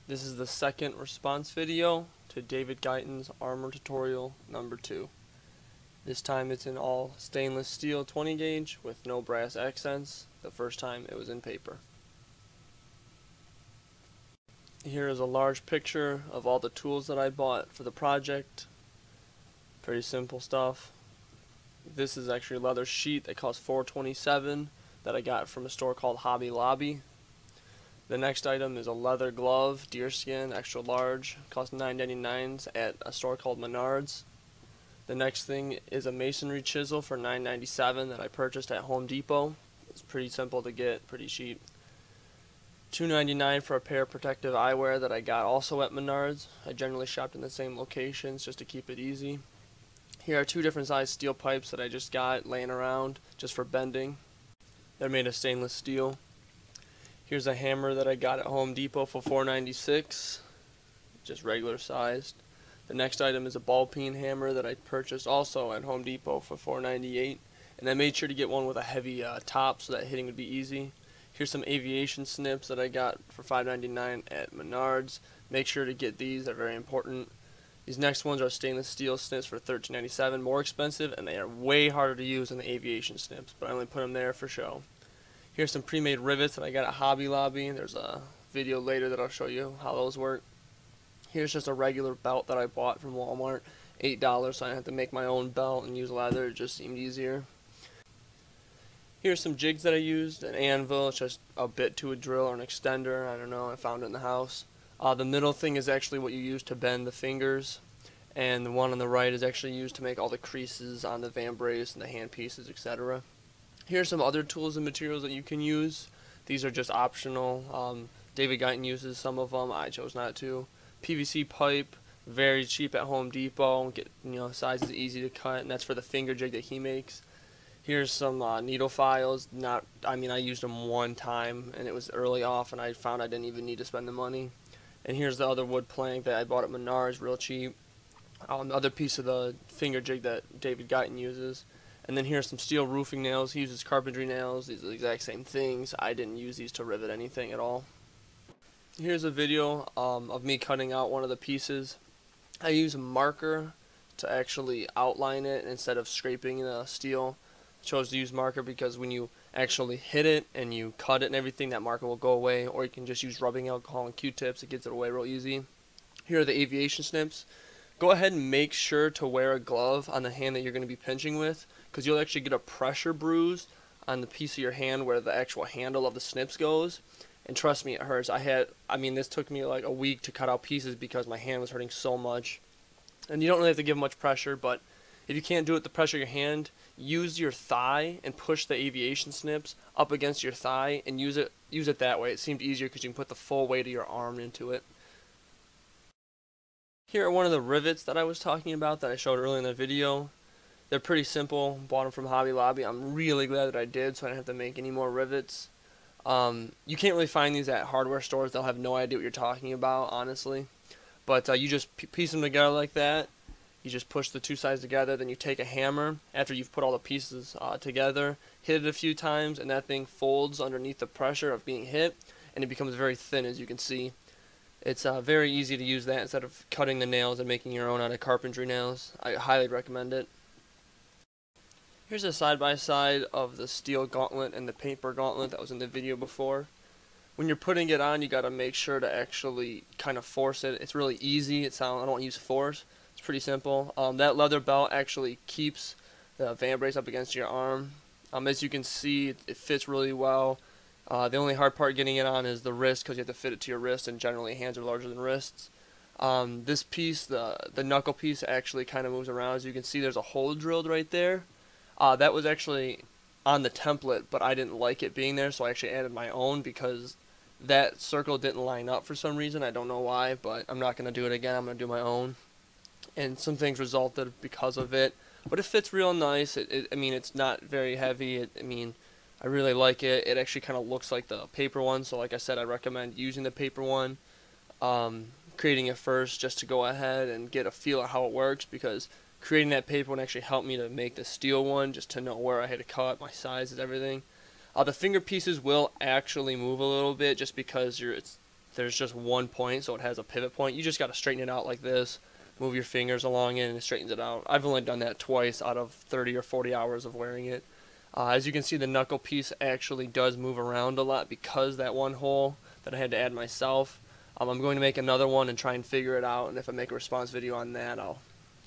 This is the second response video to David Guyton's armor tutorial number 2. This time it's in all stainless steel 20 gauge with no brass accents. The first time it was in paper. Here is a large picture of all the tools that I bought for the project. Pretty simple stuff. This is actually a leather sheet that cost $4.27 that I got from a store called Hobby Lobby. The next item is a leather glove, deerskin, extra large, cost $9.99 at a store called Menards. The next thing is a masonry chisel for $9.97 that I purchased at Home Depot. It's pretty simple to get, pretty cheap. $2.99 for a pair of protective eyewear that I got also at Menards. I generally shopped in the same locations just to keep it easy. Here are 2 different size steel pipes that I just got laying around just for bending. They're made of stainless steel. Here's a hammer that I got at Home Depot for $4.96, just regular sized. The next item is a ball peen hammer that I purchased also at Home Depot for $4.98, and I made sure to get one with a heavy top so that hitting would be easy. Here's some aviation snips that I got for $5.99 at Menards. Make sure to get these, they're very important. These next ones are stainless steel snips for $13.97, more expensive, and they are way harder to use than the aviation snips, but I only put them there for show. Here's some pre-made rivets that I got at Hobby Lobby. There's a video later that I'll show you how those work. Here's just a regular belt that I bought from Walmart, $8, so I didn't have to make my own belt and use leather. It just seemed easier. Here's some jigs that I used, an anvil, it's just a bit to a drill or an extender, I don't know, I found it in the house. The middle thing is actually what you use to bend the fingers, and the one on the right is actually used to make all the creases on the van brace and the hand pieces, etc. Here's some other tools and materials that you can use. These are just optional. David Guyton uses some of them, I chose not to. PVC pipe, very cheap at Home Depot, size is easy to cut, and that's for the finger jig that he makes. Here's some needle files. I used them one time and it was early off and I found I didn't even need to spend the money. And here's the other wood plank that I bought at Menards, real cheap. The other piece of the finger jig that David Guyton uses. And then here's some steel roofing nails. He uses carpentry nails. These are the exact same things. I didn't use these to rivet anything at all. Here's a video of me cutting out one of the pieces. I use a marker to actually outline it instead of scraping the steel. I chose to use marker because when you actually hit it and you cut it and everything, that marker will go away, or you can just use rubbing alcohol and Q-tips. It gets it away real easy. Here are the aviation snips. Go ahead and make sure to wear a glove on the hand that you're going to be pinching with, because you'll actually get a pressure bruise on the piece of your hand where the actual handle of the snips goes. And trust me, it hurts. This took me like a week to cut out pieces because my hand was hurting so much. And you don't really have to give much pressure, but if you can't do it with the pressure of your hand, use your thigh and push the aviation snips up against your thigh and use it that way. It seemed easier because you can put the full weight of your arm into it. Here are one of the rivets that I was talking about that I showed earlier in the video. They're pretty simple. Bought them from Hobby Lobby. I'm really glad that I did, so I didn't have to make any more rivets. You can't really find these at hardware stores. They'll have no idea what you're talking about, honestly. But you just piece them together like that. You just push the 2 sides together, then you take a hammer after you've put all the pieces together, hit it a few times, and that thing folds underneath the pressure of being hit, and it becomes very thin, as you can see. It's very easy to use that instead of cutting the nails and making your own out of carpentry nails. I highly recommend it. Here's a side-by-side of the steel gauntlet and the paper gauntlet that was in the video before. When you're putting it on, you got to make sure to actually kind of force it. It's really easy. I don't use force. It's pretty simple. That leather belt actually keeps the van brace up against your arm. As you can see, it fits really well. The only hard part getting it on is the wrist, because you have to fit it to your wrist, and generally hands are larger than wrists. This piece, the knuckle piece, actually kind of moves around. As you can see, there's a hole drilled right there. That was actually on the template, but I didn't like it being there, so I actually added my own because that circle didn't line up for some reason. I don't know why, but I'm not going to do it again. I'm going to do my own. And some things resulted because of it, but it fits real nice. It's not very heavy. I really like it. It actually kind of looks like the paper one, so like I said, I recommend using the paper one, creating it first just to go ahead and get a feel of how it works, because creating that paper one actually helped me to make the steel one, just to know where I had to cut, my sizes, everything. The finger pieces will actually move a little bit just because there's just one point, so it has a pivot point. You just got to straighten it out like this, move your fingers along it, and it straightens it out. I've only done that twice out of 30 or 40 hours of wearing it. As you can see, the knuckle piece actually does move around a lot because that one hole that I had to add myself. I'm going to make another one and try and figure it out, and if I make a response video on that, I'll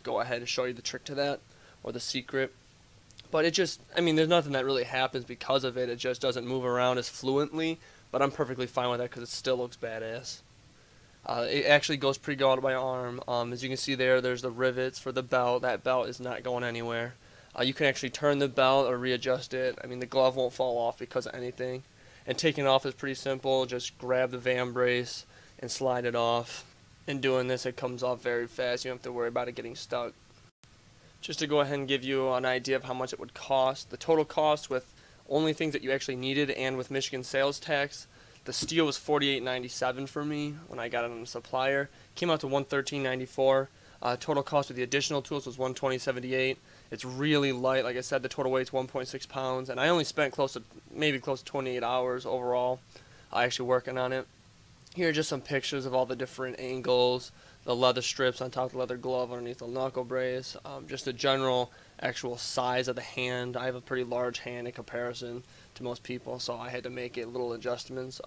go ahead and show you the trick to that, or the secret. But it just, I mean, there's nothing that really happens because of it. It just doesn't move around as fluently, but I'm perfectly fine with that because it still looks badass. It actually goes pretty good on my arm. As you can see there, there's the rivets for the belt. That belt is not going anywhere. You can actually turn the belt or readjust it. I mean, the glove won't fall off because of anything. And taking it off is pretty simple. Just grab the van brace and slide it off. And doing this, it comes off very fast. You don't have to worry about it getting stuck. Just to go ahead and give you an idea of how much it would cost. The total cost with only things that you actually needed and with Michigan sales tax, the steel was $48.97 for me when I got it on the supplier. Came out to $113.94. Total cost with the additional tools was $120.78. It's really light. Like I said, the total weight's 1.6 pounds, and I only spent maybe close to 28 hours overall actually working on it. Here are just some pictures of all the different angles, the leather strips on top of the leather glove underneath the knuckle brace, just the general actual size of the hand. I have a pretty large hand in comparison to most people, so I had to make it little adjustments.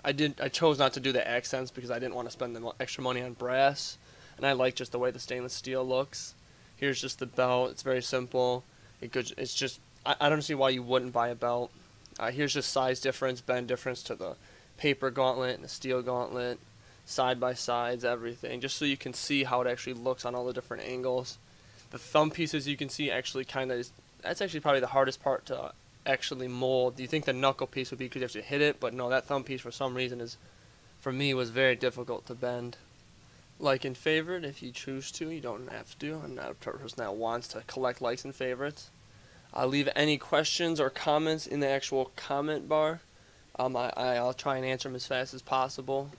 I chose not to do the accents because I didn't want to spend the extra money on brass, and I like just the way the stainless steel looks. Here's just the belt. It's very simple. It's just, I don't see why you wouldn't buy a belt. Here's just size difference, bend difference to the paper gauntlet and the steel gauntlet, side by sides, everything, just so you can see how it actually looks on all the different angles. The thumb pieces you can see actually that's actually probably the hardest part to actually mold. You think the knuckle piece would be because you have to hit it, but no, that thumb piece for some reason for me, was very difficult to bend. Like and favorite if you choose to. You don't have to. I'm not a person that wants to collect likes and favorites. I'll leave any questions or comments in the actual comment bar. I'll try and answer them as fast as possible.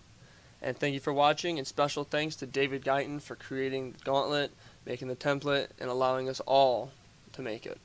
And thank you for watching, and special thanks to David Guyton for creating the gauntlet, making the template, and allowing us all to make it.